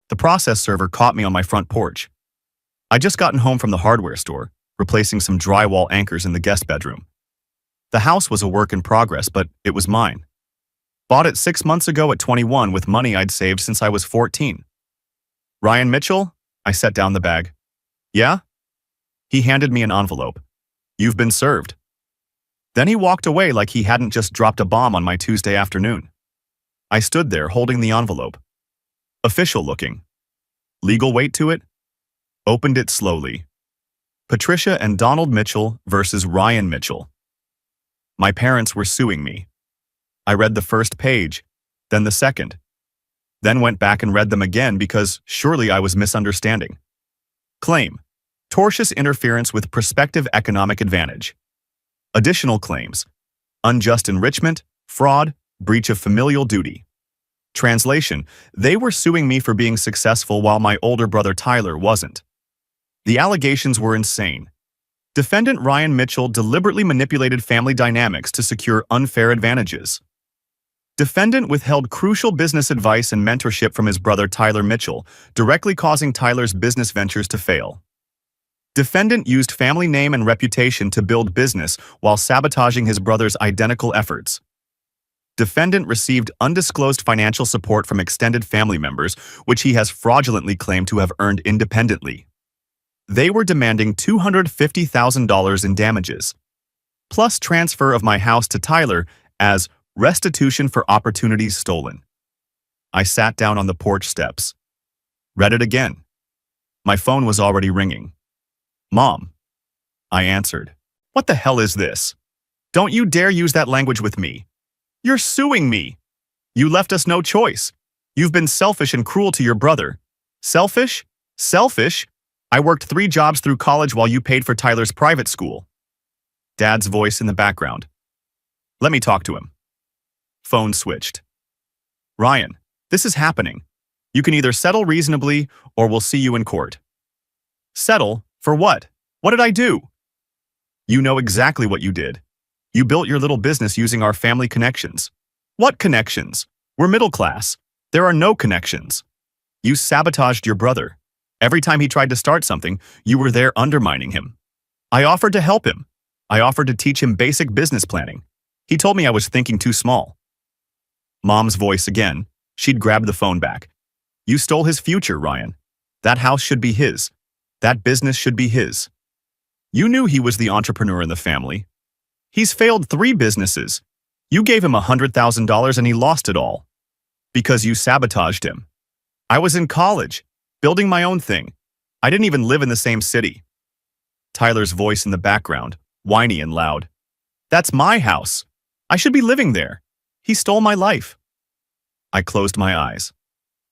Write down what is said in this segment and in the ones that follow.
The process server caught me on my front porch. I'd just gotten home from the hardware store, replacing some drywall anchors in the guest bedroom. The house was a work in progress, but it was mine. Bought it 6 months ago at 21 with money I'd saved since I was 14. Ryan Mitchell? I set down the bag. Yeah? He handed me an envelope. You've been served. Then he walked away like he hadn't just dropped a bomb on my Tuesday afternoon. I stood there holding the envelope. Official looking. Legal weight to it? Opened it slowly. Patricia and Donald Mitchell versus Ryan Mitchell. My parents were suing me. I read the first page, then the second. Then went back and read them again because surely I was misunderstanding. Claim: tortious interference with prospective economic advantage. Additional claims: unjust enrichment, fraud, breach of familial duty. Translation: they were suing me for being successful while my older brother Tyler wasn't. The allegations were insane. Defendant Ryan Mitchell deliberately manipulated family dynamics to secure unfair advantages. Defendant withheld crucial business advice and mentorship from his brother Tyler Mitchell, directly causing Tyler's business ventures to fail. Defendant used family name and reputation to build business while sabotaging his brother's identical efforts. Defendant received undisclosed financial support from extended family members, which he has fraudulently claimed to have earned independently. They were demanding $250,000 in damages, plus transfer of my house to Tyler as restitution for opportunities stolen. I sat down on the porch steps. Read it again. My phone was already ringing. Mom. I answered. What the hell is this? Don't you dare use that language with me. You're suing me. You left us no choice. You've been selfish and cruel to your brother. Selfish? Selfish? I worked 3 jobs through college while you paid for Tyler's private school. Dad's voice in the background. Let me talk to him. Phone switched. Ryan, this is happening. You can either settle reasonably or we'll see you in court. Settle? For what? What did I do? You know exactly what you did. You built your little business using our family connections. What connections? We're middle class. There are no connections. You sabotaged your brother. Every time he tried to start something, you were there undermining him. I offered to help him. I offered to teach him basic business planning. He told me I was thinking too small. Mom's voice again. She'd grabbed the phone back. You stole his future, Ryan. That house should be his. That business should be his. You knew he was the entrepreneur in the family. He's failed 3 businesses. You gave him $100,000 and he lost it all. Because you sabotaged him. I was in college, building my own thing. I didn't even live in the same city. Tyler's voice in the background, whiny and loud. That's my house. I should be living there. He stole my life. I closed my eyes.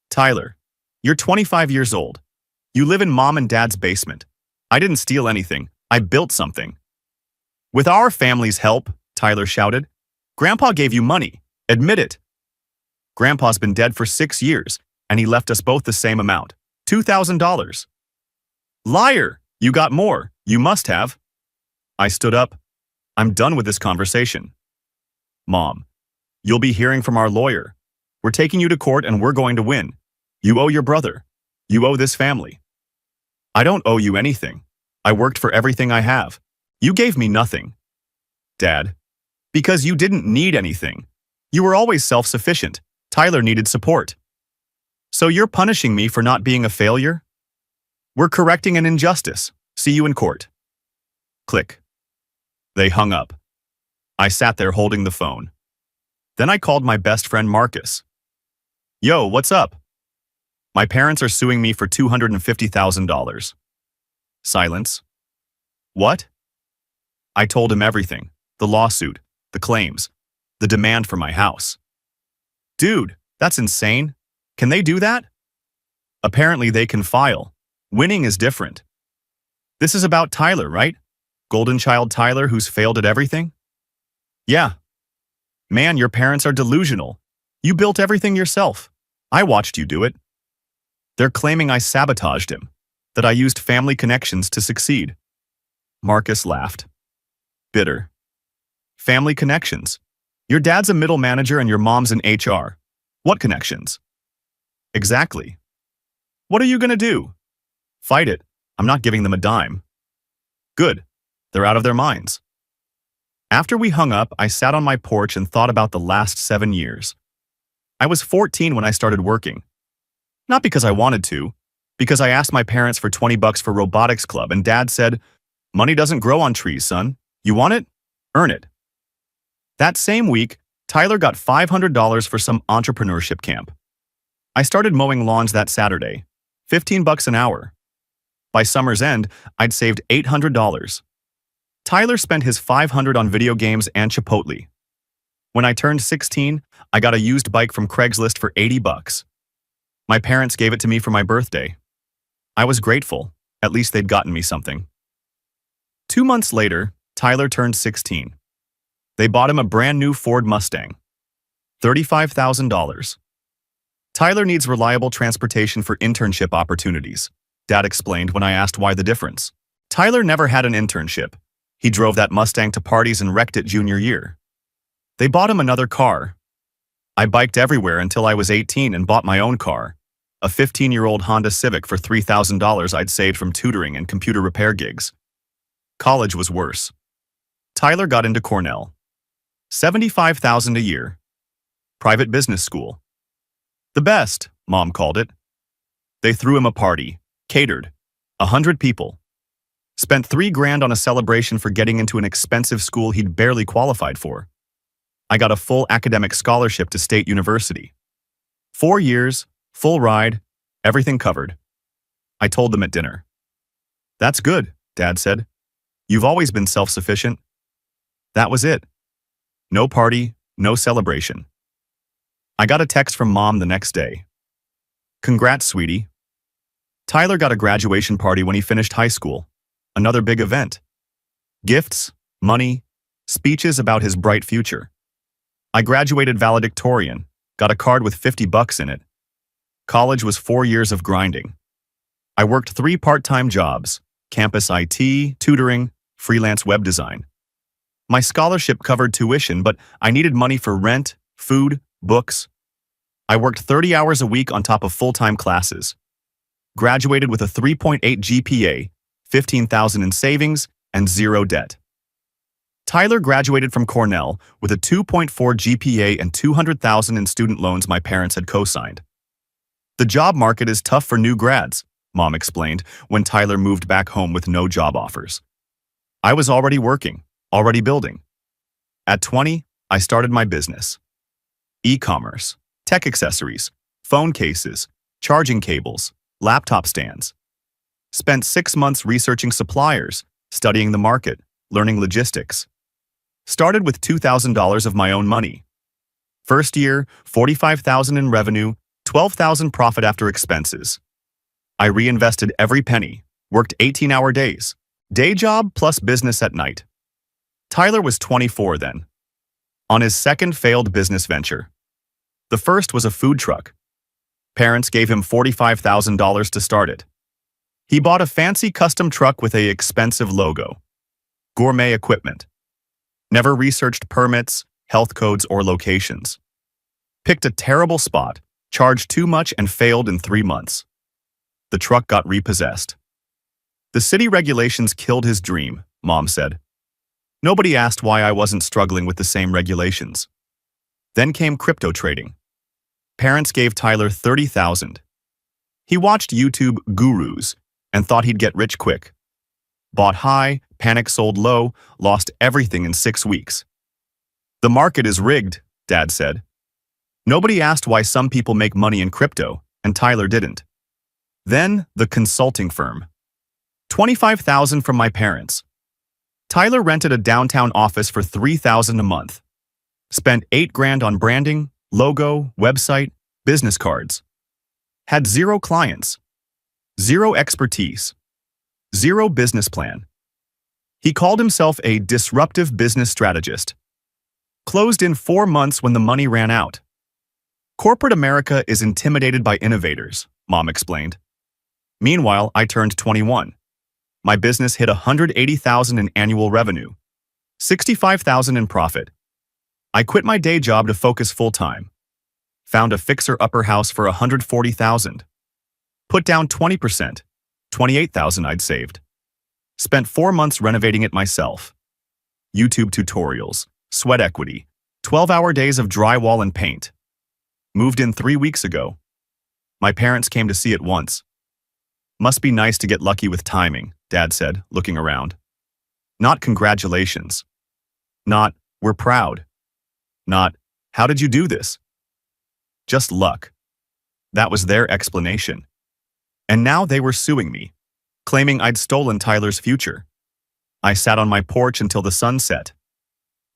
Tyler, you're 25 years old. You live in Mom and Dad's basement. I didn't steal anything. I built something. With our family's help, Tyler shouted. Grandpa gave you money. Admit it. Grandpa's been dead for 6 years, and he left us both the same amount, $2,000. Liar! You got more. You must have. I stood up. I'm done with this conversation. Mom, you'll be hearing from our lawyer. We're taking you to court and we're going to win. You owe your brother. You owe this family. I don't owe you anything. I worked for everything I have. You gave me nothing. Dad, because you didn't need anything. You were always self-sufficient. Tyler needed support. So you're punishing me for not being a failure? We're correcting an injustice. See you in court. Click. They hung up. I sat there holding the phone. Then I called my best friend Marcus. Yo, what's up? My parents are suing me for $250,000. Silence. What? I told him everything. The lawsuit, the claims, the demand for my house. Dude, that's insane. Can they do that? Apparently they can file. Winning is different. This is about Tyler, right? Golden child Tyler who's failed at everything? Yeah. Man, your parents are delusional. You built everything yourself. I watched you do it. They're claiming I sabotaged him, that I used family connections to succeed. Marcus laughed. Bitter. Family connections. Your dad's a middle manager and your mom's in HR. What connections? Exactly. What are you gonna do? Fight it. I'm not giving them a dime. Good. They're out of their minds. After we hung up, I sat on my porch and thought about the last 7 years. I was 14 when I started working. Not because I wanted to, because I asked my parents for $20 for robotics club and Dad said, "Money doesn't grow on trees, son. You want it? Earn it." That same week, Tyler got $500 for some entrepreneurship camp. I started mowing lawns that Saturday, $15 an hour. By summer's end, I'd saved $800. Tyler spent his $500 on video games and Chipotle. When I turned 16, I got a used bike from Craigslist for $80. My parents gave it to me for my birthday. I was grateful. At least they'd gotten me something. 2 months later, Tyler turned 16. They bought him a brand new Ford Mustang. $35,000. Tyler needs reliable transportation for internship opportunities, Dad explained when I asked why the difference. Tyler never had an internship. He drove that Mustang to parties and wrecked it junior year. They bought him another car. I biked everywhere until I was 18 and bought my own car, a 15-year-old Honda Civic for $3,000 I'd saved from tutoring and computer repair gigs. College was worse. Tyler got into Cornell. $75,000 a year. Private business school. The best, Mom called it. They threw him a party, catered, 100 people. Spent $3,000 on a celebration for getting into an expensive school he'd barely qualified for. I got a full academic scholarship to State University. 4 years, full ride, everything covered. I told them at dinner. "That's good," Dad said. "You've always been self-sufficient." That was it. No party, no celebration. I got a text from Mom the next day. "Congrats, sweetie." Tyler got a graduation party when he finished high school. Another big event. Gifts, money, speeches about his bright future. I graduated valedictorian, got a card with $50 in it. College was 4 years of grinding. I worked 3 part-time jobs, campus IT, tutoring, freelance web design. My scholarship covered tuition, but I needed money for rent, food, books. I worked 30 hours a week on top of full-time classes. Graduated with a 3.8 GPA, $15,000 in savings, and 0 debt. Tyler graduated from Cornell with a 2.4 GPA and $200,000 in student loans my parents had co-signed. The job market is tough for new grads, Mom explained when Tyler moved back home with no job offers. I was already working, already building. At 20, I started my business. E-commerce, tech accessories, phone cases, charging cables, laptop stands. Spent 6 months researching suppliers, studying the market, learning logistics. Started with $2,000 of my own money. First year, $45,000 in revenue, $12,000 profit after expenses. I reinvested every penny, worked 18-hour days, day job plus business at night. Tyler was 24 then. On his second failed business venture. The first was a food truck. Parents gave him $45,000 to start it. He bought a fancy custom truck with an expensive logo. Gourmet equipment. Never researched permits, health codes, or locations. Picked a terrible spot, charged too much, and failed in 3 months. The truck got repossessed. The city regulations killed his dream, Mom said. Nobody asked why I wasn't struggling with the same regulations. Then came crypto trading. Parents gave Tyler $30,000. He watched YouTube gurus and thought he'd get rich quick. Bought high, panic sold low, lost everything in 6 weeks. The market is rigged, Dad said. Nobody asked why some people make money in crypto, and Tyler didn't. Then, the consulting firm. $25,000 from my parents. Tyler rented a downtown office for $3,000 a month. Spent $8,000 on branding, logo, website, business cards. Had 0 clients. 0 expertise. 0 business plan. He called himself a disruptive business strategist. Closed in 4 months when the money ran out. Corporate America is intimidated by innovators, Mom explained. Meanwhile, I turned 21. My business hit $180,000 in annual revenue, $65,000 in profit. I quit my day job to focus full-time. Found a fixer-upper house for $140,000. Put down 20%, 28,000 I'd saved. Spent 4 months renovating it myself. YouTube tutorials, sweat equity, 12-hour days of drywall and paint. Moved in 3 weeks ago. My parents came to see it once. Must be nice to get lucky with timing, Dad said, looking around. Not congratulations. Not, we're proud. Not, how did you do this? Just luck. That was their explanation. And now they were suing me, claiming I'd stolen Tyler's future. I sat on my porch until the sun set.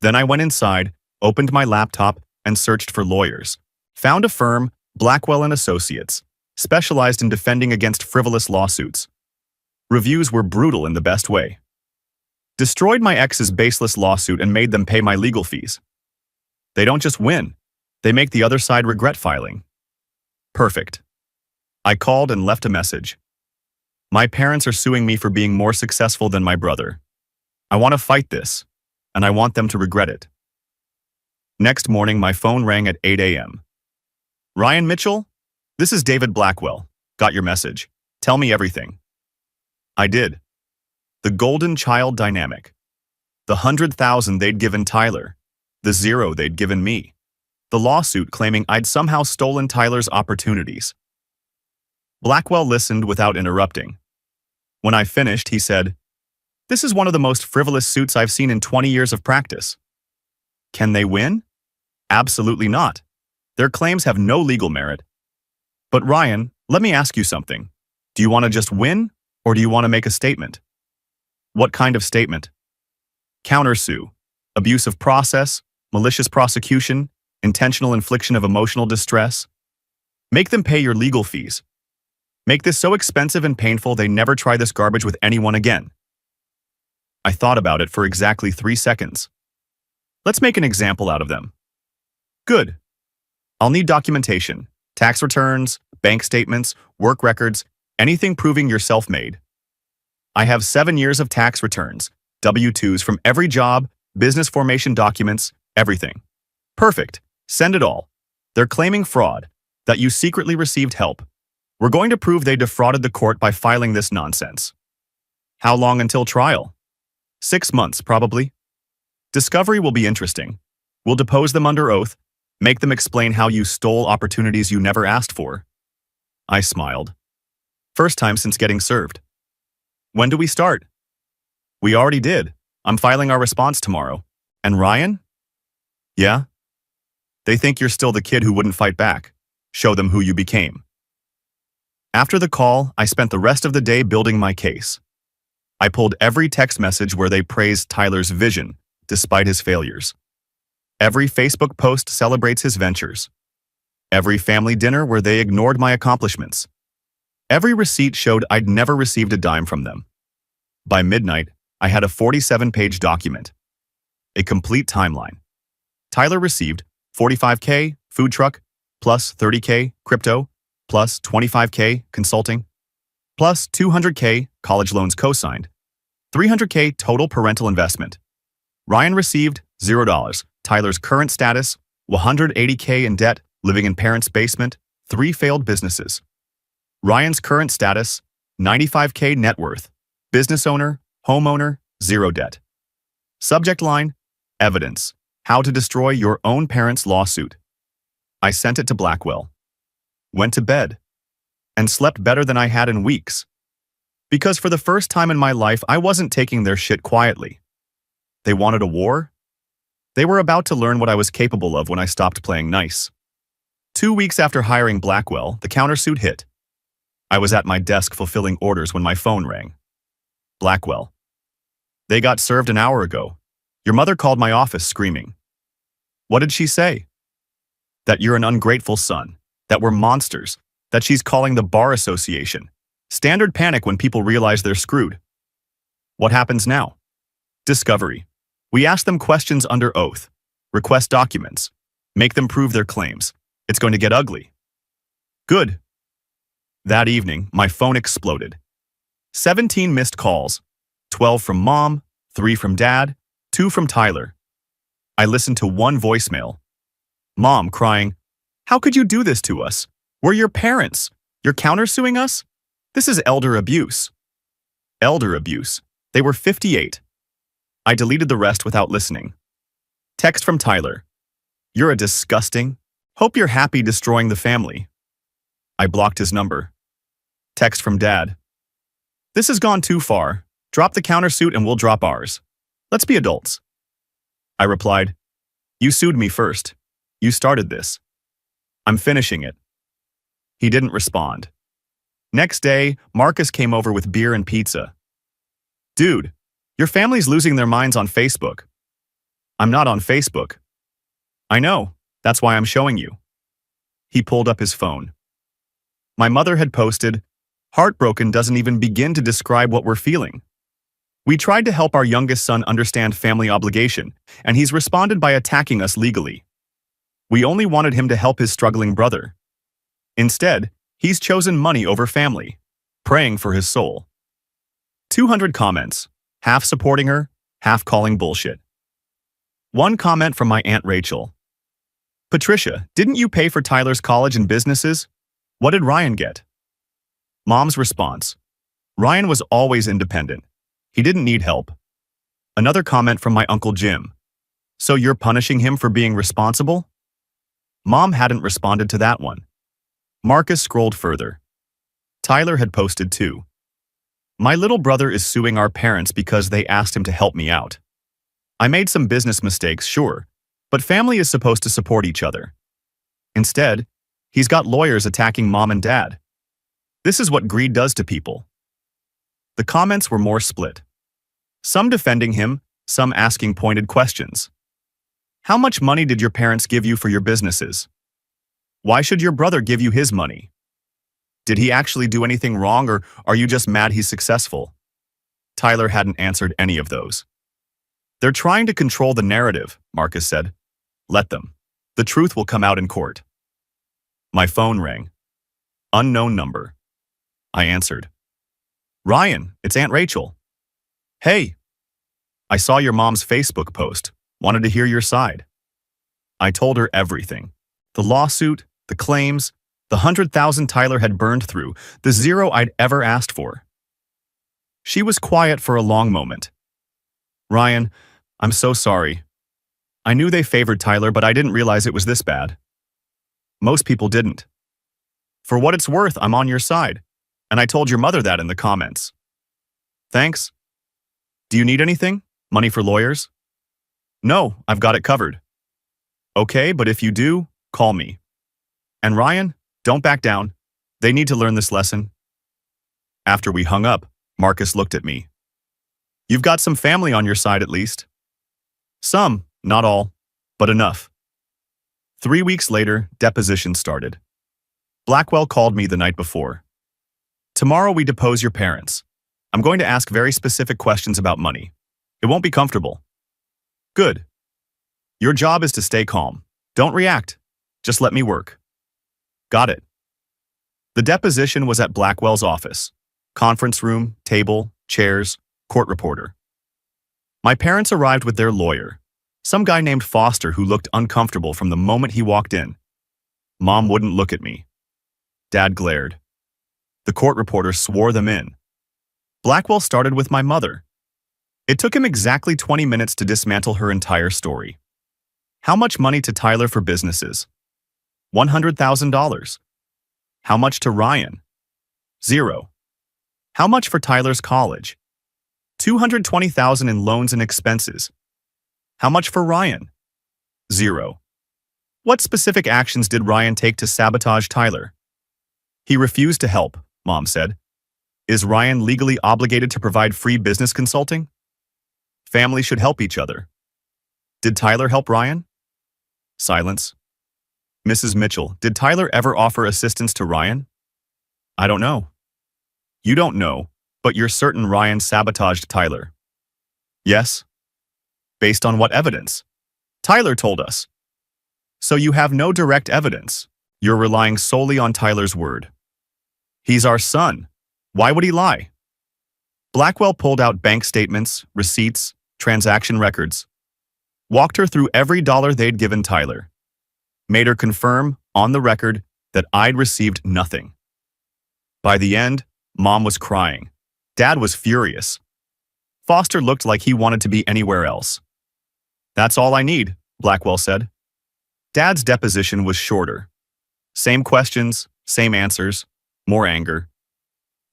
Then I went inside, opened my laptop, and searched for lawyers. Found a firm, Blackwell & Associates, specialized in defending against frivolous lawsuits. Reviews were brutal in the best way. Destroyed my ex's baseless lawsuit and made them pay my legal fees. They don't just win, they make the other side regret filing. Perfect. I called and left a message. My parents are suing me for being more successful than my brother. I want to fight this, and I want them to regret it. Next morning, my phone rang at 8 a.m. Ryan Mitchell? This is David Blackwell. Got your message. Tell me everything. I did. The golden child dynamic. The 100,000 they'd given Tyler. The 0 they'd given me. The lawsuit claiming I'd somehow stolen Tyler's opportunities. Blackwell listened without interrupting. When I finished, he said, "This is one of the most frivolous suits I've seen in 20 years of practice." Can they win? Absolutely not. Their claims have no legal merit. But Ryan, let me ask you something. Do you want to just win, or do you want to make a statement? What kind of statement? Countersue, abuse of process, malicious prosecution, intentional infliction of emotional distress. Make them pay your legal fees. Make this so expensive and painful they never try this garbage with anyone again. I thought about it for exactly 3 seconds. Let's make an example out of them. Good. I'll need documentation, tax returns, bank statements, work records, anything proving you're self-made. I have 7 years of tax returns, W-2s from every job, business formation documents, everything. Perfect. Send it all. They're claiming fraud, that you secretly received help. We're going to prove they defrauded the court by filing this nonsense. How long until trial? 6 months, probably. Discovery will be interesting. We'll depose them under oath, make them explain how you stole opportunities you never asked for. I smiled. First time since getting served. When do we start? We already did. I'm filing our response tomorrow. And Ryan? Yeah? They think you're still the kid who wouldn't fight back. Show them who you became. After the call, I spent the rest of the day building my case. I pulled every text message where they praised Tyler's vision, despite his failures. Every Facebook post celebrates his ventures. Every family dinner where they ignored my accomplishments. Every receipt showed I'd never received a dime from them. By midnight, I had a 47-page document. A complete timeline. Tyler received $45K food truck, plus $30K crypto, plus $25K consulting, plus $200K college loans co-signed, $300K total parental investment. Ryan received $0. Tyler's current status, $180K in debt, living in parents' basement, 3 failed businesses. Ryan's current status, $95K net worth, business owner, homeowner, 0 debt. Subject line, evidence, how to destroy your own parents' lawsuit. I sent it to Blackwell. Went to bed, and slept better than I had in weeks. Because for the first time in my life, I wasn't taking their shit quietly. They wanted a war? They were about to learn what I was capable of when I stopped playing nice. 2 weeks after hiring Blackwell, the countersuit hit. I was at my desk fulfilling orders when my phone rang. Blackwell. They got served an hour ago. Your mother called my office screaming. What did she say? That you're an ungrateful son, that we're monsters, that she's calling the Bar Association. Standard panic when people realize they're screwed. What happens now? Discovery. We ask them questions under oath, request documents, make them prove their claims. It's going to get ugly. Good. That evening, my phone exploded. 17 missed calls, 12 from Mom, 3 from Dad, 2 from Tyler. I listened to one voicemail. Mom crying, "How could you do this to us? We're your parents. You're countersuing us? This is elder abuse. Elder abuse. They were 58. I deleted the rest without listening. Text from Tyler. You're a disgusting. Hope you're happy destroying the family. I blocked his number. Text from Dad. This has gone too far. Drop the countersuit and we'll drop ours. Let's be adults. I replied, You sued me first. You started this. I'm finishing it. He didn't respond. Next day, Marcus came over with beer and pizza. Dude, your family's losing their minds on Facebook. I'm not on Facebook. I know, that's why I'm showing you. He pulled up his phone. My mother had posted, Heartbroken doesn't even begin to describe what we're feeling. We tried to help our youngest son understand family obligation, and he's responded by attacking us legally. We only wanted him to help his struggling brother. Instead, he's chosen money over family, praying for his soul. 200 comments, half supporting her, half calling bullshit. One comment from my Aunt Rachel. Patricia, didn't you pay for Tyler's college and businesses? What did Ryan get? Mom's response. Ryan was always independent. He didn't need help. Another comment from my Uncle Jim. So you're punishing him for being responsible? Mom hadn't responded to that one. Marcus scrolled further. Tyler had posted too. My little brother is suing our parents because they asked him to help me out. I made some business mistakes, sure, but family is supposed to support each other. Instead, he's got lawyers attacking Mom and Dad. This is what greed does to people. The comments were more split. Some defending him, some asking pointed questions. How much money did your parents give you for your businesses? Why should your brother give you his money? Did he actually do anything wrong, or are you just mad he's successful? Tyler hadn't answered any of those. They're trying to control the narrative, Marcus said. Let them. The truth will come out in court. My phone rang. Unknown number. I answered. Ryan, it's Aunt Rachel. Hey. I saw your mom's Facebook post. Wanted to hear your side. I told her everything. The lawsuit, the claims, the 100,000 Tyler had burned through, the zero I'd ever asked for. She was quiet for a long moment. Ryan, I'm so sorry. I knew they favored Tyler, but I didn't realize it was this bad. Most people didn't. For what it's worth, I'm on your side, and I told your mother that in the comments. Thanks. Do you need anything? Money for lawyers? No, I've got it covered. Okay, but if you do, call me. And Ryan, don't back down. They need to learn this lesson. After we hung up, Marcus looked at me. You've got some family on your side at least. Some, not all, but enough. 3 weeks later, deposition started. Blackwell called me the night before. Tomorrow we depose your parents. I'm going to ask very specific questions about money. It won't be comfortable. Good. Your job is to stay calm. Don't react. Just let me work. Got it. The deposition was at Blackwell's office. Conference room, table, chairs, court reporter. My parents arrived with their lawyer, some guy named Foster who looked uncomfortable from the moment he walked in. Mom wouldn't look at me. Dad glared. The court reporter swore them in. Blackwell started with my mother. It took him exactly 20 minutes to dismantle her entire story. How much money to Tyler for businesses? $100,000. How much to Ryan? Zero. How much for Tyler's college? $220,000 in loans and expenses. How much for Ryan? Zero. What specific actions did Ryan take to sabotage Tyler? He refused to help, Mom said. Is Ryan legally obligated to provide free business consulting? Families should help each other. Did Tyler help Ryan? Silence. Mrs. Mitchell, did Tyler ever offer assistance to Ryan? I don't know. You don't know, but you're certain Ryan sabotaged Tyler. Yes. Based on what evidence? Tyler told us. So you have no direct evidence. You're relying solely on Tyler's word. He's our son. Why would he lie? Blackwell pulled out bank statements, receipts, transaction records. Walked her through every dollar they'd given Tyler. Made her confirm, on the record, that I'd received nothing. By the end, Mom was crying. Dad was furious. Foster looked like he wanted to be anywhere else. "That's all I need," Blackwell said. Dad's deposition was shorter. Same questions, same answers, more anger.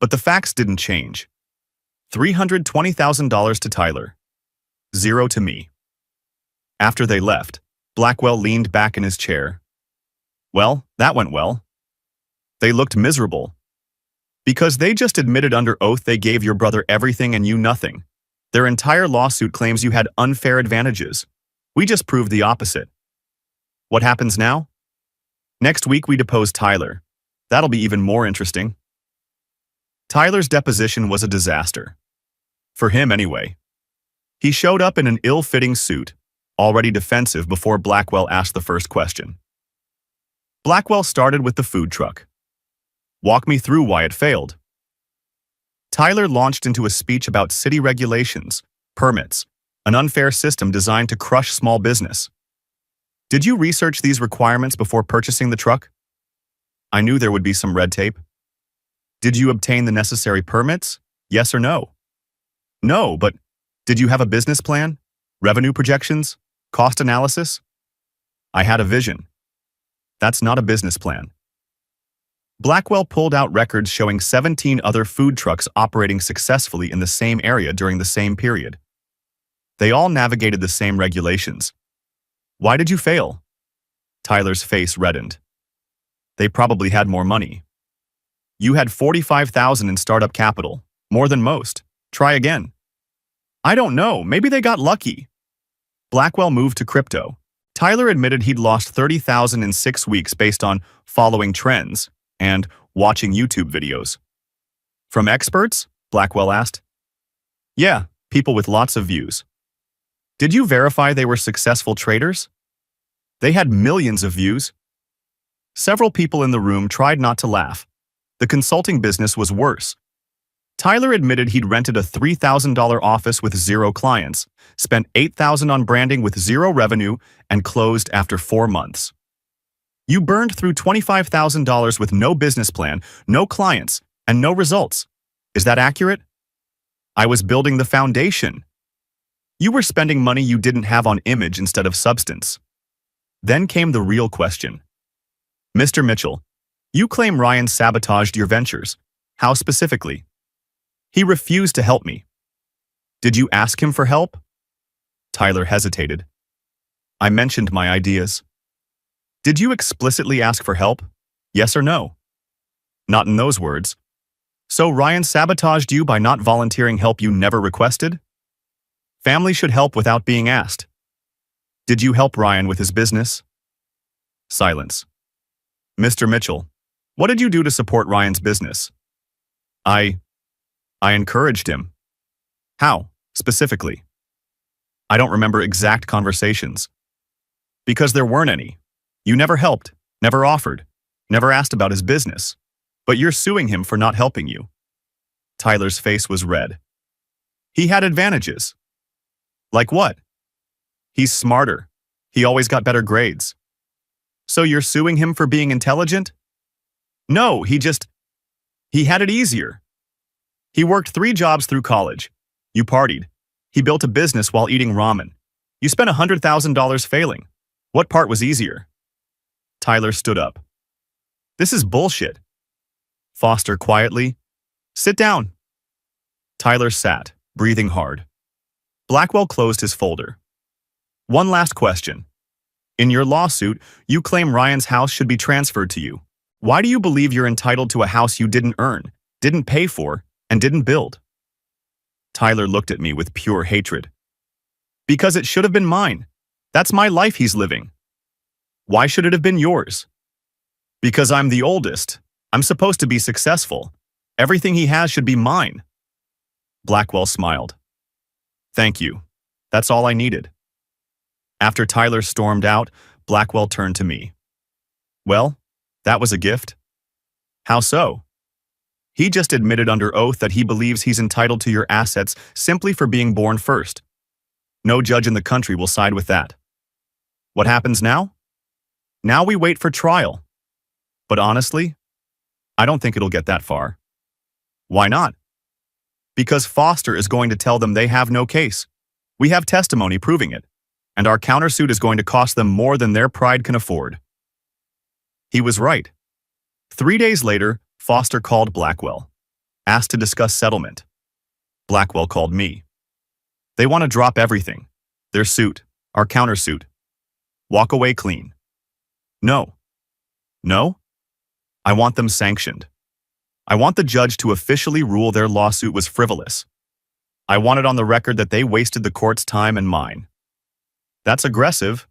But the facts didn't change. $320,000 to Tyler. 0 to me. After they left, Blackwell leaned back in his chair. "Well, that went well." They looked miserable. Because they just admitted under oath they gave your brother everything and you nothing. Their entire lawsuit claims you had unfair advantages. We just proved the opposite. What happens now? Next week we depose Tyler. That'll be even more interesting. Tyler's deposition was a disaster. For him anyway. He showed up in an ill-fitting suit, already defensive before Blackwell asked the first question. Blackwell started with the food truck. "Walk me through why it failed." Tyler launched into a speech about city regulations, permits, an unfair system designed to crush small business. "Did you research these requirements before purchasing the truck?" "I knew there would be some red tape." "Did you obtain the necessary permits? Yes or no?" "No, but did you have a business plan? Revenue projections? Cost analysis?" "I had a vision." "That's not a business plan." Blackwell pulled out records showing 17 other food trucks operating successfully in the same area during the same period. They all navigated the same regulations. "Why did you fail?" Tyler's face reddened. "They probably had more money." "You had $45,000 in startup capital, more than most. Try again." "I don't know, maybe they got lucky." Blackwell moved to crypto. Tyler admitted he'd lost $30,000 in 6 weeks based on following trends and watching YouTube videos. "From experts?" Blackwell asked. "Yeah, people with lots of views." "Did you verify they were successful traders?" "They had millions of views." Several people in the room tried not to laugh. The consulting business was worse. Tyler admitted he'd rented a $3,000 office with 0 clients, spent $8,000 on branding with 0 revenue, and closed after 4 months. "You burned through $25,000 with no business plan, no clients, and no results. Is that accurate?" "I was building the foundation." "You were spending money you didn't have on image instead of substance." Then came the real question. "Mr. Mitchell, you claim Ryan sabotaged your ventures. How specifically?" "He refused to help me." "Did you ask him for help?" Tyler hesitated. "I mentioned my ideas." "Did you explicitly ask for help? Yes or no?" "Not in those words." "So Ryan sabotaged you by not volunteering help you never requested?" "Family should help without being asked." "Did you help Ryan with his business?" Silence. "Mr. Mitchell, what did you do to support Ryan's business?" I encouraged him." "How, specifically?" "I don't remember exact conversations." "Because there weren't any. You never helped, never offered, never asked about his business. But you're suing him for not helping you." Tyler's face was red. "He had advantages." "Like what?" "He's smarter. He always got better grades." "So you're suing him for being intelligent?" "No, he had it easier. He worked 3 jobs through college. You partied. He built a business while eating ramen. You spent $100,000 failing. What part was easier?" Tyler stood up. "This is bullshit." Foster quietly, "Sit down." Tyler sat, breathing hard. Blackwell closed his folder. "One last question. In your lawsuit, you claim Ryan's house should be transferred to you. Why do you believe you're entitled to a house you didn't earn, didn't pay for, and didn't build?" Tyler looked at me with pure hatred. "Because it should have been mine. That's my life he's living." "Why should it have been yours?" "Because I'm the oldest. I'm supposed to be successful. Everything he has should be mine." Blackwell smiled. "Thank you. That's all I needed." After Tyler stormed out, Blackwell turned to me. "Well, that was a gift." "How so?" "He just admitted under oath that he believes he's entitled to your assets simply for being born first. No judge in the country will side with that." "What happens now?" "Now we wait for trial. But honestly, I don't think it'll get that far. Why not? Because Foster is going to tell them they have no case. We have testimony proving it, and our countersuit is going to cost them more than their pride can afford. He was right. 3 days later, Foster called Blackwell, asked to discuss settlement. Blackwell called me. They want to drop everything. Their suit, our countersuit. Walk away clean. No. No? I want them sanctioned. I want the judge to officially rule their lawsuit was frivolous. I want it on the record that they wasted the court's time and mine. That's aggressive.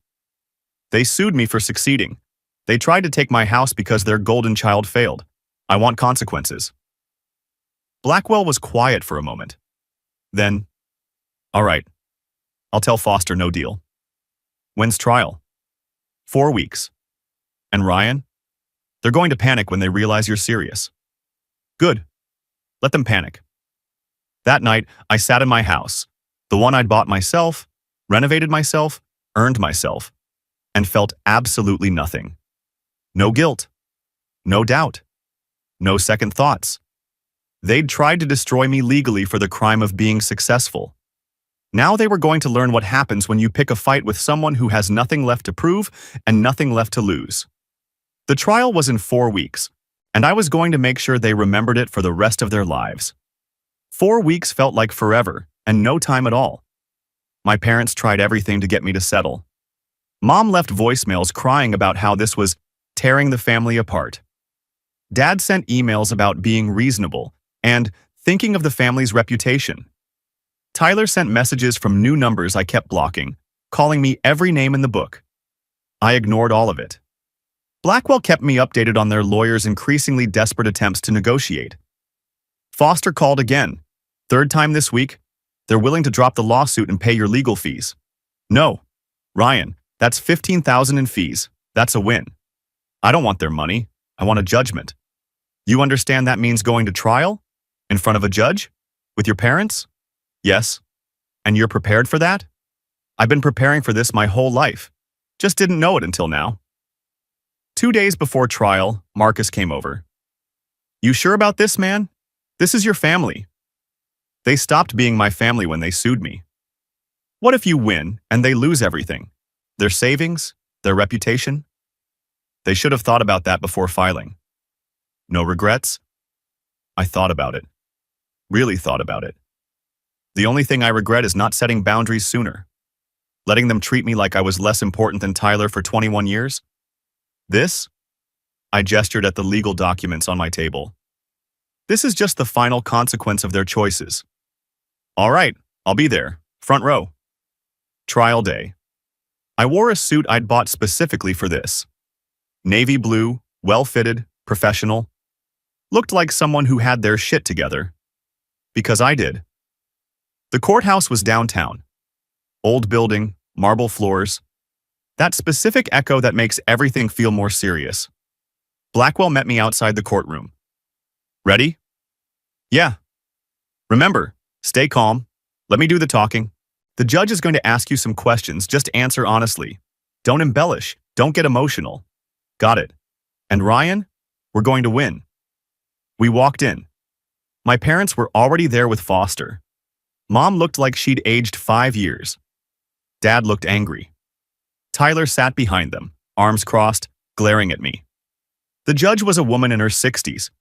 They sued me for succeeding. They tried to take my house because their golden child failed. I want consequences. Blackwell was quiet for a moment. Then, all right, I'll tell Foster no deal. When's trial? 4 weeks. And Ryan? They're going to panic when they realize you're serious. Good. Let them panic. That night, I sat in my house, the one I'd bought myself, renovated myself, earned myself, and felt absolutely nothing. No guilt. No doubt. No second thoughts. They'd tried to destroy me legally for the crime of being successful. Now they were going to learn what happens when you pick a fight with someone who has nothing left to prove and nothing left to lose. The trial was in 4 weeks, and I was going to make sure they remembered it for the rest of their lives. 4 weeks felt like forever, and no time at all. My parents tried everything to get me to settle. Mom left voicemails crying about how this was tearing the family apart. Dad sent emails about being reasonable and thinking of the family's reputation. Tyler sent messages from new numbers I kept blocking, calling me every name in the book. I ignored all of it. Blackwell kept me updated on their lawyers' increasingly desperate attempts to negotiate. Foster called again. 3rd time this week. They're willing to drop the lawsuit and pay your legal fees. No. Ryan, that's $15,000 in fees. That's a win. I don't want their money. I want a judgment. You understand that means going to trial? In front of a judge? With your parents? Yes. And you're prepared for that? I've been preparing for this my whole life. Just didn't know it until now. 2 days before trial, Marcus came over. You sure about this, man? This is your family. They stopped being my family when they sued me. What if you win and they lose everything? Their savings? Their reputation? They should have thought about that before filing. No regrets? I thought about it. Really thought about it. The only thing I regret is not setting boundaries sooner. Letting them treat me like I was less important than Tyler for 21 years. This? I gestured at the legal documents on my table. This is just the final consequence of their choices. All right, I'll be there, front row. Trial day. I wore a suit I'd bought specifically for this. Navy blue, well-fitted, professional. Looked like someone who had their shit together. Because I did. The courthouse was downtown. Old building, marble floors. That specific echo that makes everything feel more serious. Blackwell met me outside the courtroom. Ready? Yeah. Remember, stay calm. Let me do the talking. The judge is going to ask you some questions. Just answer honestly. Don't embellish. Don't get emotional. Got it. And Ryan, we're going to win. We walked in. My parents were already there with Foster. Mom looked like she'd aged 5 years. Dad looked angry. Tyler sat behind them, arms crossed, glaring at me. The judge was a woman in her 60s.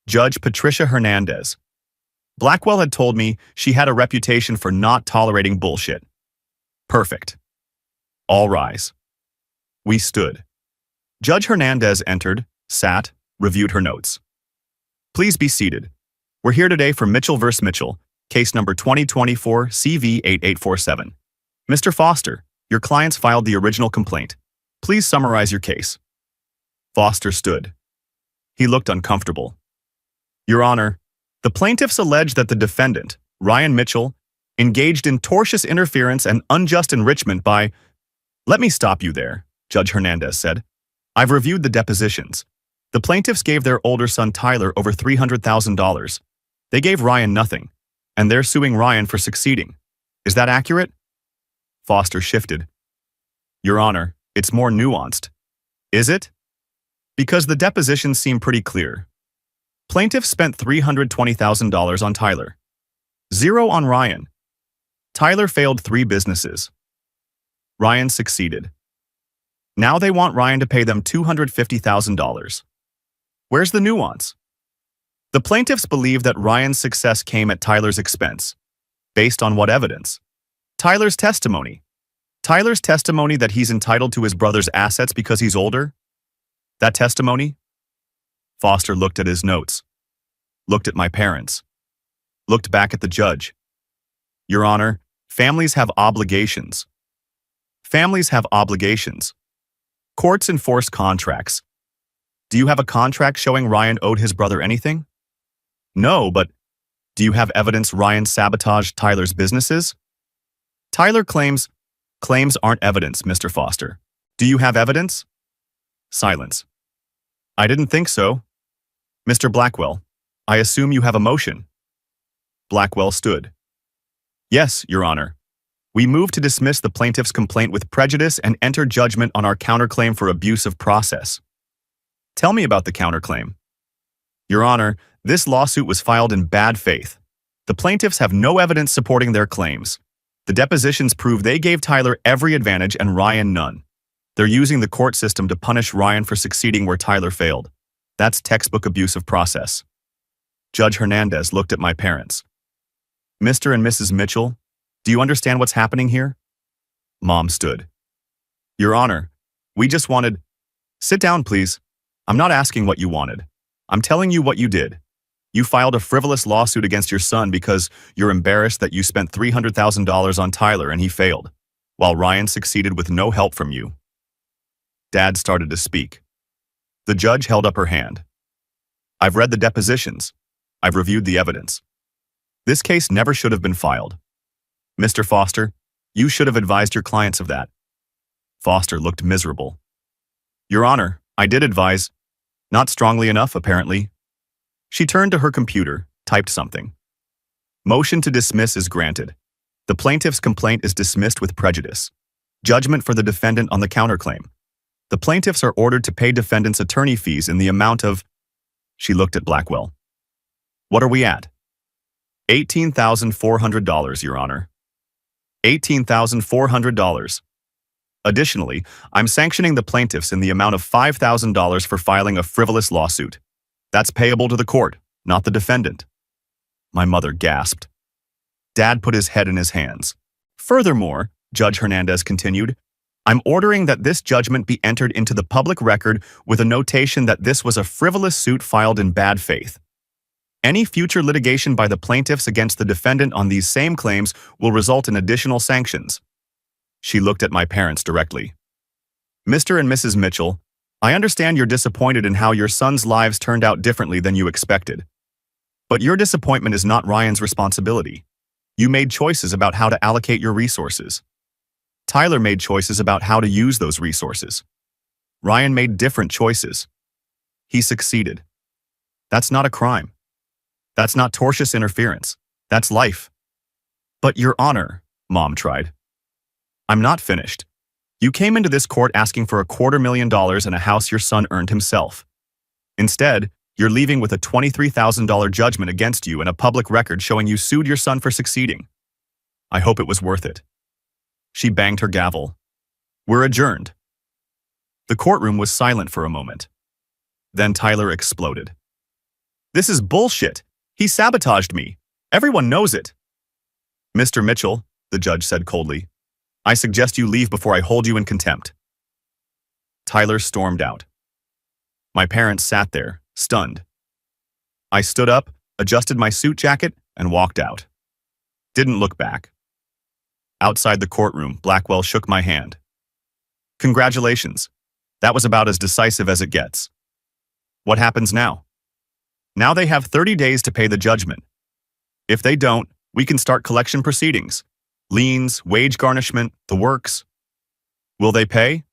Judge Patricia Hernandez. Blackwell had told me she had a reputation for not tolerating bullshit. Perfect. All rise. We stood. Judge Hernandez entered, sat, reviewed her notes. Please be seated. We're here today for Mitchell v. Mitchell, case number 2024 CV8847. Mr. Foster, your clients filed the original complaint. Please summarize your case. Foster stood. He looked uncomfortable. Your Honor, the plaintiffs allege that the defendant, Ryan Mitchell, engaged in tortious interference and unjust enrichment by— Let me stop you there, Judge Hernandez said. I've reviewed the depositions. The plaintiffs gave their older son Tyler over $300,000. They gave Ryan nothing, and they're suing Ryan for succeeding. Is that accurate? Foster shifted. Your Honor, it's more nuanced. Is it? Because the depositions seem pretty clear. Plaintiff spent $320,000 on Tyler. 0 on Ryan. Tyler failed 3 businesses. Ryan succeeded. Now they want Ryan to pay them $250,000. Where's the nuance? The plaintiffs believe that Ryan's success came at Tyler's expense. Based on what evidence? Tyler's testimony. Tyler's testimony that he's entitled to his brother's assets because he's older? That testimony? Foster looked at his notes, looked at my parents, looked back at the judge. Your Honor, families have obligations. Families have obligations. Courts enforce contracts. Do you have a contract showing Ryan owed his brother anything? No, but do you have evidence Ryan sabotaged Tyler's businesses? Tyler claims aren't evidence, Mr. Foster. Do you have evidence? Silence. I didn't think so. Mr. Blackwell, I assume you have a motion. Blackwell stood. Yes, Your Honor. We move to dismiss the plaintiff's complaint with prejudice and enter judgment on our counterclaim for abuse of process. Tell me about the counterclaim. Your Honor, this lawsuit was filed in bad faith. The plaintiffs have no evidence supporting their claims. The depositions prove they gave Tyler every advantage and Ryan none. They're using the court system to punish Ryan for succeeding where Tyler failed. That's textbook abuse of process. Judge Hernandez looked at my parents. Mr. and Mrs. Mitchell, do you understand what's happening here? Mom stood. Your Honor, we just wanted... Sit down, please. I'm not asking what you wanted. I'm telling you what you did. You filed a frivolous lawsuit against your son because you're embarrassed that you spent $300,000 on Tyler and he failed, while Ryan succeeded with no help from you. Dad started to speak. The judge held up her hand. I've read the depositions. I've reviewed the evidence. This case never should have been filed. Mr. Foster, you should have advised your clients of that. Foster looked miserable. Your Honor, I did advise. Not strongly enough, apparently. She turned to her computer, typed something. Motion to dismiss is granted. The plaintiff's complaint is dismissed with prejudice. Judgment for the defendant on the counterclaim. The plaintiffs are ordered to pay defendants attorney fees in the amount of... She looked at Blackwell. What are we at? $18,400, Your Honor. $18,400. Additionally, I'm sanctioning the plaintiffs in the amount of $5,000 for filing a frivolous lawsuit. That's payable to the court, not the defendant. My mother gasped. Dad put his head in his hands. Furthermore, Judge Hernandez continued, I'm ordering that this judgment be entered into the public record with a notation that this was a frivolous suit filed in bad faith. Any future litigation by the plaintiffs against the defendant on these same claims will result in additional sanctions. She looked at my parents directly. Mr. and Mrs. Mitchell, I understand you're disappointed in how your sons' lives turned out differently than you expected. But your disappointment is not Ryan's responsibility. You made choices about how to allocate your resources. Tyler made choices about how to use those resources. Ryan made different choices. He succeeded. That's not a crime. That's not tortious interference. That's life. But Your Honor, Mom tried. I'm not finished. You came into this court asking for $250,000 and a house your son earned himself. Instead, you're leaving with a $23,000 judgment against you and a public record showing you sued your son for succeeding. I hope it was worth it. She banged her gavel. We're adjourned. The courtroom was silent for a moment. Then Tyler exploded. This is bullshit. He sabotaged me. Everyone knows it. Mr. Mitchell, the judge said coldly, I suggest you leave before I hold you in contempt. Tyler stormed out. My parents sat there, stunned. I stood up, adjusted my suit jacket, and walked out. Didn't look back. Outside the courtroom, Blackwell shook my hand. Congratulations. That was about as decisive as it gets. What happens now? Now they have 30 days to pay the judgment. If they don't, we can start collection proceedings. Liens, wage garnishment, the works. Will they pay?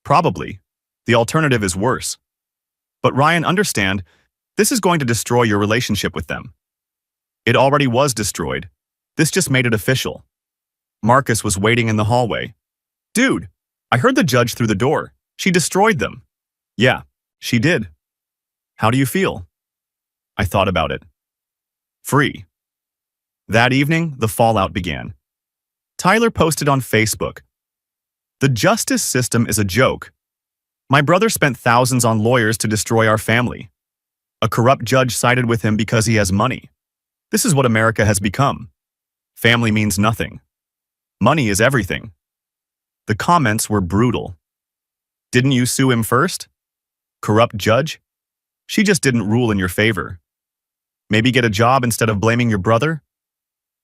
Probably. The alternative is worse. But Ryan, understand, this is going to destroy your relationship with them. It already was destroyed. This just made it official. Marcus was waiting in the hallway. Dude, I heard the judge through the door. She destroyed them. Yeah, she did. How do you feel? I thought about it. Free. That evening, the fallout began. Tyler posted on Facebook, "The justice system is a joke. My brother spent thousands on lawyers to destroy our family. A corrupt judge sided with him because he has money. This is what America has become. Family means nothing. Money is everything." The comments were brutal. "Didn't you sue him first? Corrupt judge? She just didn't rule in your favor. Maybe get a job instead of blaming your brother?"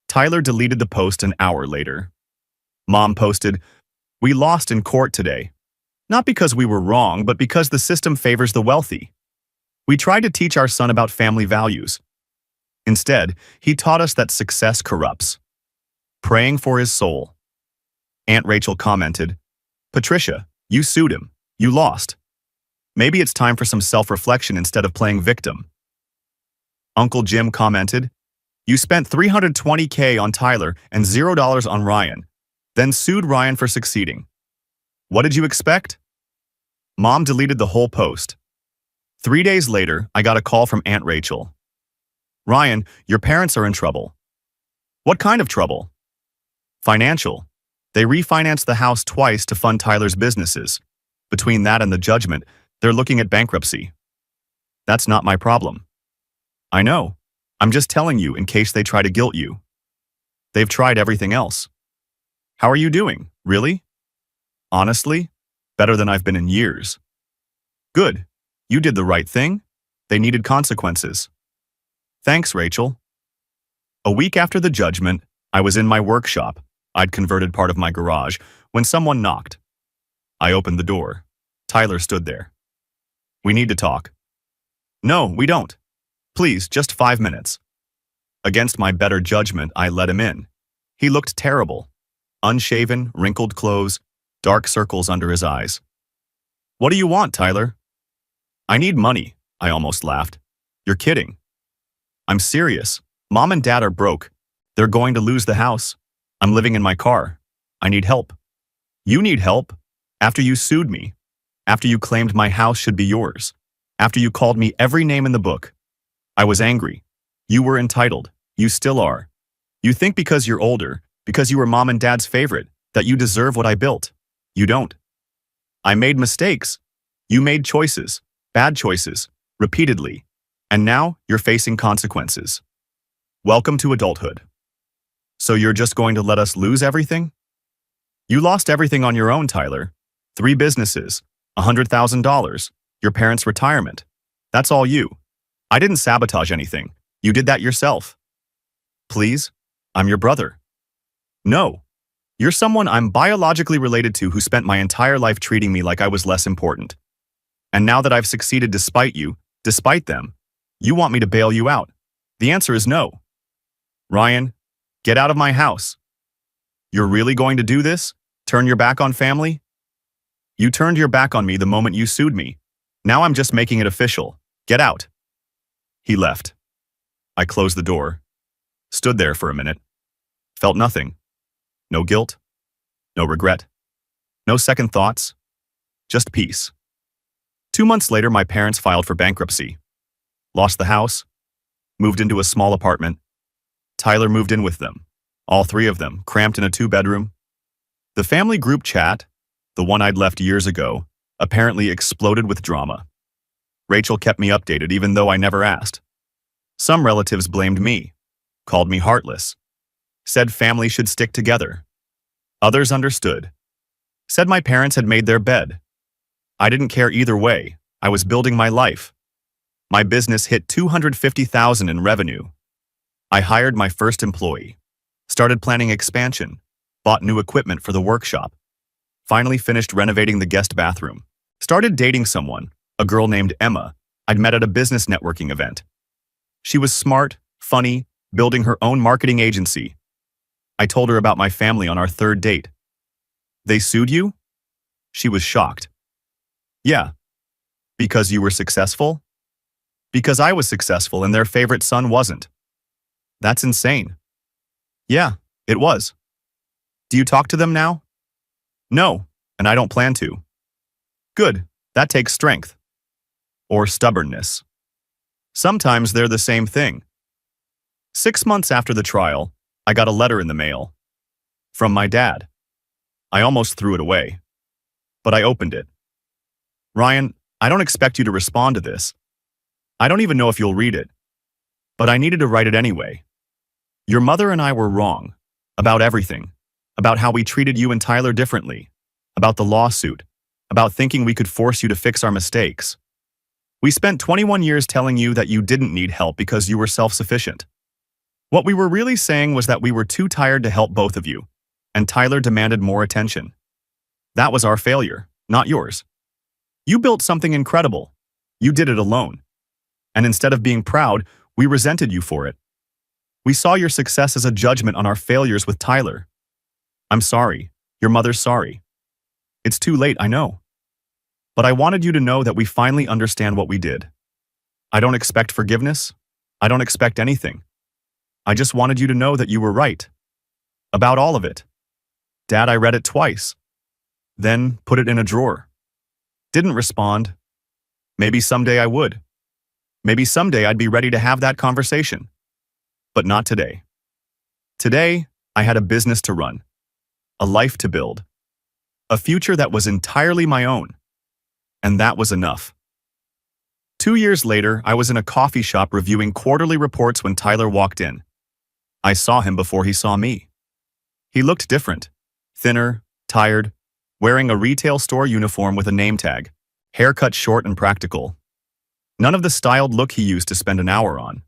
Tyler deleted the post an hour later. Mom posted, "We lost in court today. Not because we were wrong, but because the system favors the wealthy. We tried to teach our son about family values. Instead, he taught us that success corrupts. Praying for his soul." Aunt Rachel commented, "Patricia, you sued him. You lost. Maybe it's time for some self-reflection instead of playing victim." Uncle Jim commented, "You spent $320K on Tyler and $0 on Ryan, then sued Ryan for succeeding. What did you expect?" Mom deleted the whole post. 3 days later, I got a call from Aunt Rachel. "Ryan, your parents are in trouble." "What kind of trouble?" "Financial. They refinanced the house twice to fund Tyler's businesses. Between that and the judgment, they're looking at bankruptcy." "That's not my problem." "I know. I'm just telling you in case they try to guilt you. They've tried everything else." "How are you doing? Really?" "Honestly, better than I've been in years." "Good. You did the right thing. They needed consequences." "Thanks, Rachel." A week after the judgment, I was in my workshop. I'd converted part of my garage when someone knocked. I opened the door. Tyler stood there. "We need to talk." "No, we don't. Please, just 5 minutes." Against my better judgment, I let him in. He looked terrible. Unshaven, wrinkled clothes, dark circles under his eyes. "What do you want, Tyler?" "I need money," I almost laughed. "You're kidding." "I'm serious. Mom and Dad are broke. They're going to lose the house. I'm living in my car. I need help." "You need help? After you sued me? After you claimed my house should be yours? After you called me every name in the book?" I was angry. "You were entitled. You still are. You think because you're older, because you were Mom and Dad's favorite, that you deserve what I built. You don't. I made mistakes. You made choices, bad choices, repeatedly. And now you're facing consequences. Welcome to adulthood. So you're just going to let us lose everything?" "You lost everything on your own, Tyler. 3 businesses, $100,000, your parents' retirement. That's all you. I didn't sabotage anything. You did that yourself." "Please, I'm your brother." "No. You're someone I'm biologically related to who spent my entire life treating me like I was less important. And now that I've succeeded despite you, despite them, you want me to bail you out. The answer is no. Ryan, get out of my house." "You're really going to do this? Turn your back on family?" "You turned your back on me the moment you sued me. Now I'm just making it official. Get out." He left. I closed the door, stood there for a minute, felt nothing. No guilt, no regret, no second thoughts, just peace. 2 months later, my parents filed for bankruptcy. Lost the house, moved into a small apartment. Tyler moved in with them, all 3 of them, cramped in a 2-bedroom. The family group chat, the one I'd left years ago, apparently exploded with drama. Rachel kept me updated even though I never asked. Some relatives blamed me, called me heartless, said family should stick together. Others understood, said my parents had made their bed. I didn't care either way. I was building my life. My business hit $250,000 in revenue. I hired my first employee, started planning expansion, bought new equipment for the workshop, finally finished renovating the guest bathroom, started dating someone, a girl named Emma, I'd met at a business networking event. She was smart, funny, building her own marketing agency. I told her about my family on our 3rd date. "They sued you?" She was shocked. "Yeah." "Because you were successful?" "Because I was successful and their favorite son wasn't." "That's insane." "Yeah, it was." "Do you talk to them now?" "No, and I don't plan to." "Good, that takes strength." Or stubbornness. Sometimes they're the same thing. 6 months after the trial, I got a letter in the mail. From my dad. I almost threw it away. But I opened it. Ryan, I don't expect you to respond to this. I don't even know if you'll read it. But I needed to write it anyway. Your mother and I were wrong. About everything. About how we treated you and Tyler differently. About the lawsuit. About thinking we could force you to fix our mistakes. We spent 21 years telling you that you didn't need help because you were self-sufficient. What we were really saying was that we were too tired to help both of you, and Tyler demanded more attention. That was our failure, not yours. You built something incredible. You did it alone. And instead of being proud, we resented you for it. We saw your success as a judgment on our failures with Tyler. I'm sorry. Your mother's sorry. It's too late, I know. But I wanted you to know that we finally understand what we did. I don't expect forgiveness. I don't expect anything. I just wanted you to know that you were right. About all of it. Dad, I read it twice. Then put it in a drawer. Didn't respond. Maybe someday I would. Maybe someday I'd be ready to have that conversation. But not today. Today, I had a business to run. A life to build. A future that was entirely my own. And that was enough. 2 years later, I was in a coffee shop reviewing quarterly reports when Tyler walked in. I saw him before he saw me. He looked different. Thinner, tired, wearing a retail store uniform with a name tag, hair cut short and practical. None of the styled look he used to spend an hour on.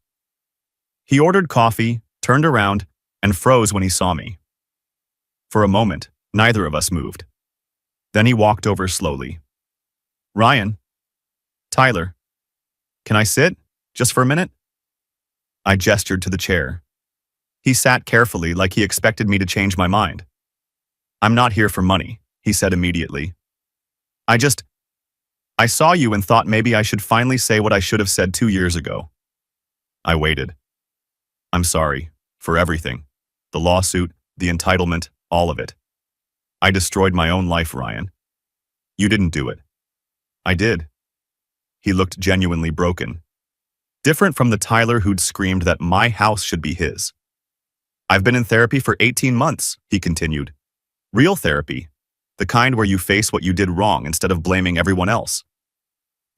He ordered coffee, turned around, and froze when he saw me. For a moment, neither of us moved. Then he walked over slowly. Ryan? Tyler? Can I sit? Just for a minute? I gestured to the chair. He sat carefully like he expected me to change my mind. I'm not here for money, he said immediately. I saw you and thought maybe I should finally say what I should have said 2 years ago. I waited. I'm sorry for everything. The lawsuit, the entitlement, all of it. I destroyed my own life, Ryan. You didn't do it. I did. He looked genuinely broken. Different from the Tyler who'd screamed that my house should be his. I've been in therapy for 18 months, he continued. Real therapy. The kind where you face what you did wrong instead of blaming everyone else.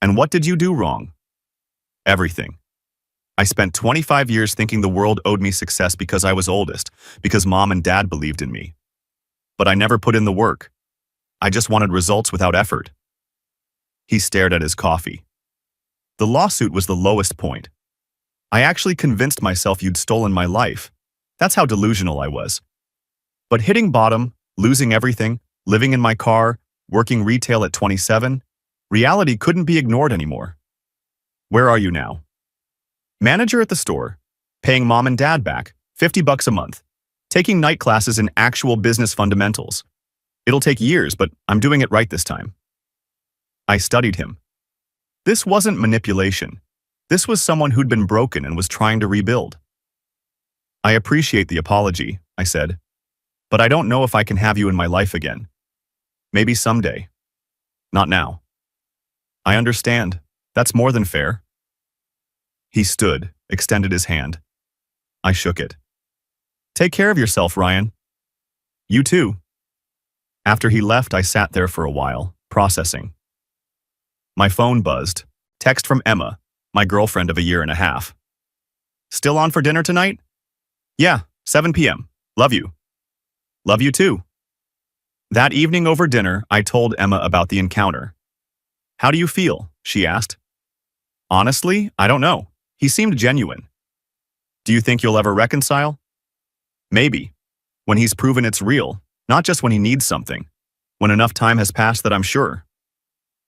And what did you do wrong? Everything. I spent 25 years thinking the world owed me success because I was oldest, because mom and dad believed in me. But I never put in the work. I just wanted results without effort. He stared at his coffee. The lawsuit was the lowest point. I actually convinced myself you'd stolen my life. That's how delusional I was. But hitting bottom, losing everything, living in my car, working retail at 27, reality couldn't be ignored anymore. Where are you now? Manager at the store, paying mom and dad back, $50 a month, taking night classes in actual business fundamentals. It'll take years, but I'm doing it right this time. I studied him. This wasn't manipulation. This was someone who'd been broken and was trying to rebuild. I appreciate the apology, I said, but I don't know if I can have you in my life again. Maybe someday. Not now. I understand. That's more than fair. He stood, extended his hand. I shook it. Take care of yourself, Ryan. You too. After he left, I sat there for a while, processing. My phone buzzed. Text from Emma, my girlfriend of a year and a half. Still on for dinner tonight? Yeah, 7 p.m. Love you. Love you too. That evening over dinner, I told Emma about the encounter. How do you feel? She asked. Honestly, I don't know. He seemed genuine. Do you think you'll ever reconcile? Maybe. When he's proven it's real, not just when he needs something. When enough time has passed that I'm sure.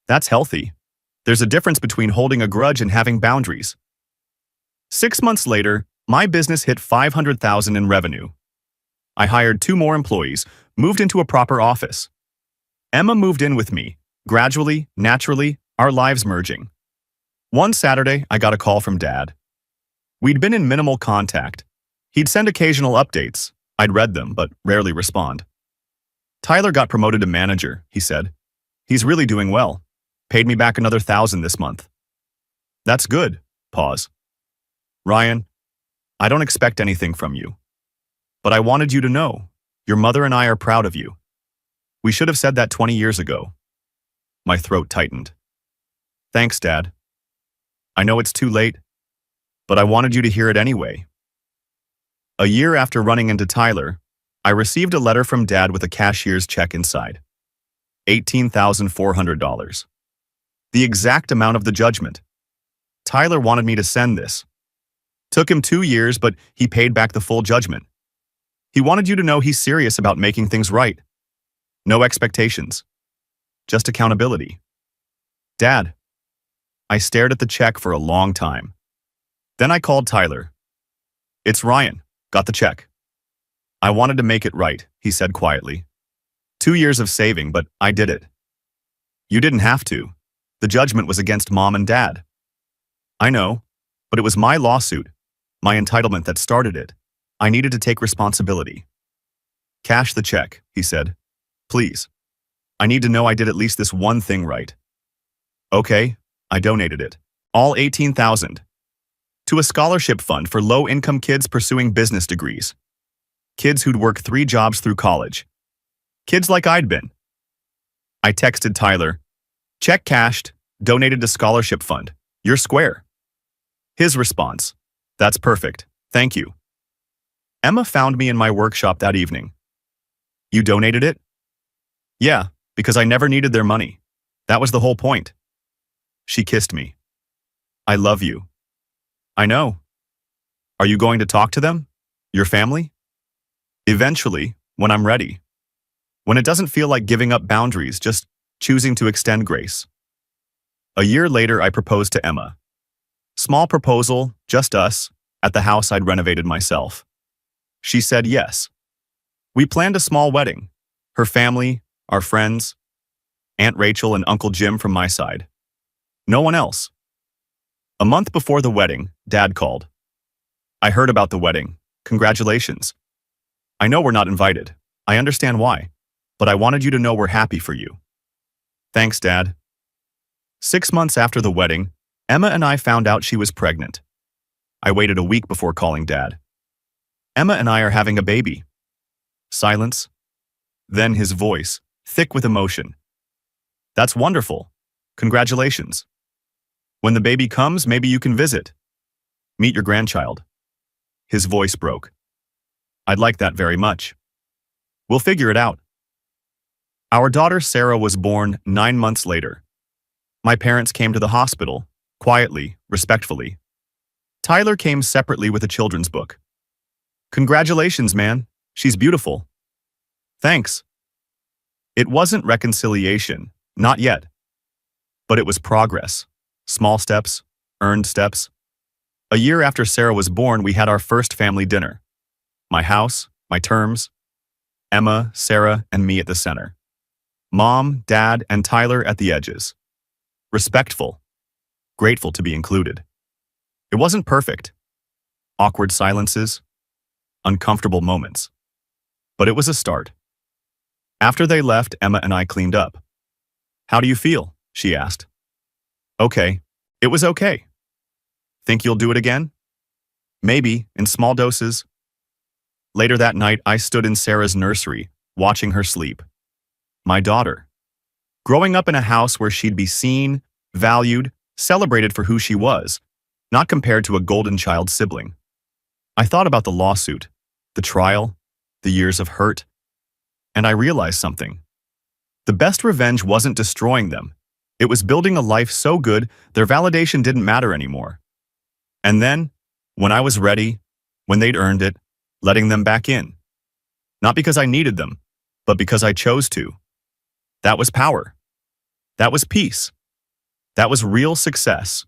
That's healthy. There's a difference between holding a grudge and having boundaries. 6 months later, my business hit $500,000 in revenue. I hired 2 more employees, moved into a proper office. Emma moved in with me, gradually, naturally, our lives merging. One Saturday, I got a call from Dad. We'd been in minimal contact. He'd send occasional updates. I'd read them, but rarely respond. Tyler got promoted to manager, he said. He's really doing well. Paid me back another $1,000 this month. That's good. Pause. Ryan, I don't expect anything from you. But I wanted you to know, your mother and I are proud of you. We should have said that 20 years ago. My throat tightened. Thanks, Dad. I know it's too late, but I wanted you to hear it anyway. A year after running into Tyler, I received a letter from Dad with a cashier's check inside. $18,400. The exact amount of the judgment. Tyler wanted me to send this. Took him 2 years, but he paid back the full judgment. He wanted you to know he's serious about making things right. No expectations. Just accountability. Dad. I stared at the check for a long time. Then I called Tyler. It's Ryan. Got the check. I wanted to make it right, he said quietly. 2 years of saving, but I did it. You didn't have to. The judgment was against Mom and Dad. I know, but it was my lawsuit, my entitlement that started it. I needed to take responsibility. Cash the check, he said. Please. I need to know I did at least this one thing right. Okay, I donated it. All $18,000. To a scholarship fund for low-income kids pursuing business degrees. Kids who'd work 3 jobs through college. Kids like I'd been. I texted Tyler. Check cashed, donated to scholarship fund. You're square. His response. That's perfect. Thank you. Emma found me in my workshop that evening. You donated it? Yeah, because I never needed their money. That was the whole point. She kissed me. I love you. I know. Are you going to talk to them? Your family? Eventually, when I'm ready. When it doesn't feel like giving up boundaries, just choosing to extend grace. A year later, I proposed to Emma. Small proposal, just us, at the house I'd renovated myself. She said yes. We planned a small wedding. Her family, our friends, Aunt Rachel and Uncle Jim from my side. No one else. A month before the wedding, Dad called. I heard about the wedding. Congratulations. I know we're not invited. I understand why. But I wanted you to know we're happy for you. Thanks, Dad. 6 months after the wedding, Emma and I found out she was pregnant. I waited a week before calling Dad. Emma and I are having a baby. Silence. Then his voice, thick with emotion. That's wonderful. Congratulations. When the baby comes, maybe you can visit. Meet your grandchild. His voice broke. I'd like that very much. We'll figure it out. Our daughter Sarah was born 9 months later. My parents came to the hospital, quietly, respectfully. Tyler came separately with a children's book. Congratulations, man. She's beautiful. Thanks. It wasn't reconciliation, not yet. But it was progress. Small steps, earned steps. A year after Sarah was born, we had our first family dinner. My house, my terms. Emma, Sarah, and me at the center. Mom, Dad, and Tyler at the edges. Respectful. Grateful to be included. It wasn't perfect. Awkward silences. Uncomfortable moments. But it was a start. After they left, Emma and I cleaned up. How do you feel? She asked. Okay. It was okay. Think you'll do it again? Maybe, in small doses. Later that night, I stood in Sarah's nursery, watching her sleep. My daughter. Growing up in a house where she'd be seen, valued, celebrated for who she was, not compared to a golden child sibling. I thought about the lawsuit, the trial, the years of hurt, and I realized something. The best revenge wasn't destroying them. It was building a life so good their validation didn't matter anymore. And then, when I was ready, when they'd earned it, letting them back in. Not because I needed them, but because I chose to. That was power. That was peace. That was real success.